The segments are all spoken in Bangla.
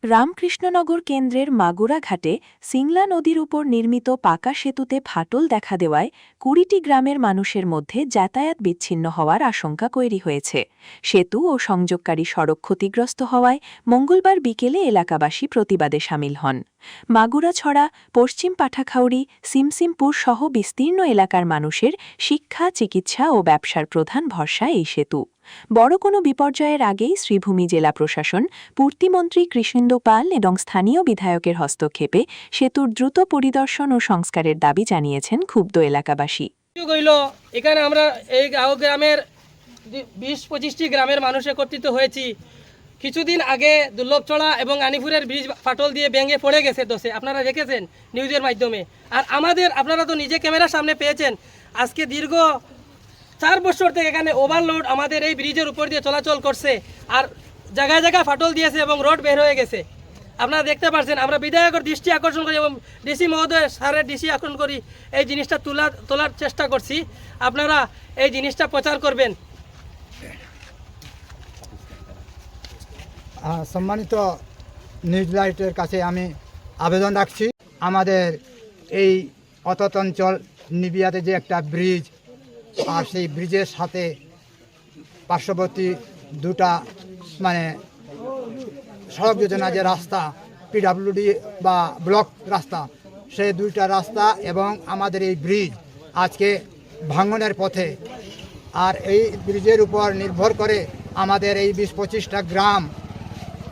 রামকৃষ্ণনগর কেন্দ্রের মাগুরা ঘাটে সিংলা নদীর উপর নির্মিত পাকা সেতুতে ফাটল দেখা দেওয়ায় ২০টি গ্রামের মানুষের মধ্যে যাতায়াত বিচ্ছিন্ন হওয়ার আশঙ্কা তৈরি হয়েছে। সেতু ও সংযোগকারী সড়ক ক্ষতিগ্রস্ত হওয়ায় মঙ্গলবার বিকেলে এলাকাবাসী প্রতিবাদে সামিল হন। মাগুরাছড়া, পশ্চিম পাঠাখাউড়ি, সিমসিমপুর সহ বিস্তীর্ণ এলাকার মানুষের শিক্ষা, চিকিৎসা ও ব্যবসার প্রধান ভরসা এই সেতু। বড় কোনো বিপর্যয়ের আগেই শ্রীভূমি জেলা প্রশাসন, পূর্তিমন্ত্রী কৃষ্ণেন্দু পাল এবং স্থানীয় বিধায়কের হস্তক্ষেপে সেতুর দ্রুত পরিদর্শন ও সংস্কারের দাবি জানিয়েছেন ক্ষুব্ধ এলাকাবাসী। এখানে আমরা এই গ্রামের ২০-২৫টি গ্রামের মানুষ একত্রিত হয়েছি। কিছুদিন আগে দুর্লভছড়া এবং আনিপুরের ব্রিজ ফাটল দিয়ে ভেঙে পড়ে গেছে দোষে, আপনারা দেখেছেন নিউজের মাধ্যমে। আর আপনারা তো নিজে ক্যামেরার সামনে পেয়েছেন, আজকে দীর্ঘ ৪ বছর থেকে এখানে ওভারলোড আমাদের এই ব্রিজের উপর দিয়ে চলাচল করছে, আর জায়গায় জায়গায় ফাটল দিয়েছে এবং রোড বের হয়ে গেছে। আপনারা দেখতে পাচ্ছেন, আমরা বিধায়কের দৃষ্টি আকর্ষণ করি এবং ডিসি মহোদয় স্যারের দৃষ্টি আকর্ষণ করি, এই জিনিসটা তোলার চেষ্টা করছি। আপনারা এই জিনিসটা প্রচার করবেন। সম্মানিত নিউজ লাইটের কাছে আমি আবেদন রাখছি, আমাদের এই অতত অঞ্চল নিবিয়াতে যে একটা ব্রিজ, আর সেই ব্রিজের সাথে পার্শ্ববর্তী দুটা সড়ক যোজনা যে রাস্তা, পিডাব্লিউডি বা ব্লক রাস্তা, সেই দুইটা রাস্তা এবং আমাদের এই ব্রিজ আজকে ভাঙনের পথে। আর এই ব্রিজের উপর নির্ভর করে আমাদের এই ২০-২৫টা গ্রাম,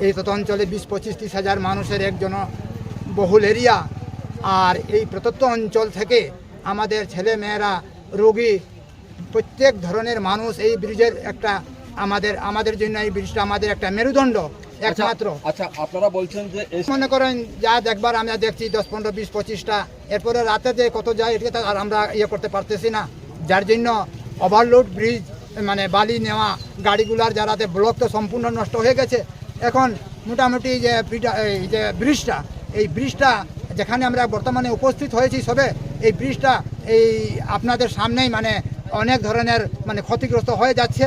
এই তত অঞ্চলে ২০-২৫ হাজার মানুষের একজন বহুল এরিয়া। আর এই প্রত্যন্ত অঞ্চল থেকে আমাদের ছেলে মেয়েরা, রোগী, প্রত্যেক ধরনের মানুষ এই ব্রিজের একটা আমাদের জন্য এই ব্রিজটা আমাদের একটা মেরুদণ্ড একমাত্র। আচ্ছা, আপনারা বলছেন যে মনে করেন যা দেখবার আমরা দেখছি 10, 15, 20, 25টা, এরপরে রাতে যে কত যায় এটা আর আমরা করতে পারতেছি না। যার জন্য ওভারলোড ব্রিজ বালি নেওয়া গাড়িগুলার যারাতে ব্লক তো সম্পূর্ণ নষ্ট হয়ে গেছে। এখন মোটামুটি যে ব্রিজটা যেখানে আমরা বর্তমানে উপস্থিত হয়েছি সবে, এই ব্রিজটা এই আপনাদের সামনেই অনেক ধরনের ক্ষতিগ্রস্ত হয়ে যাচ্ছে।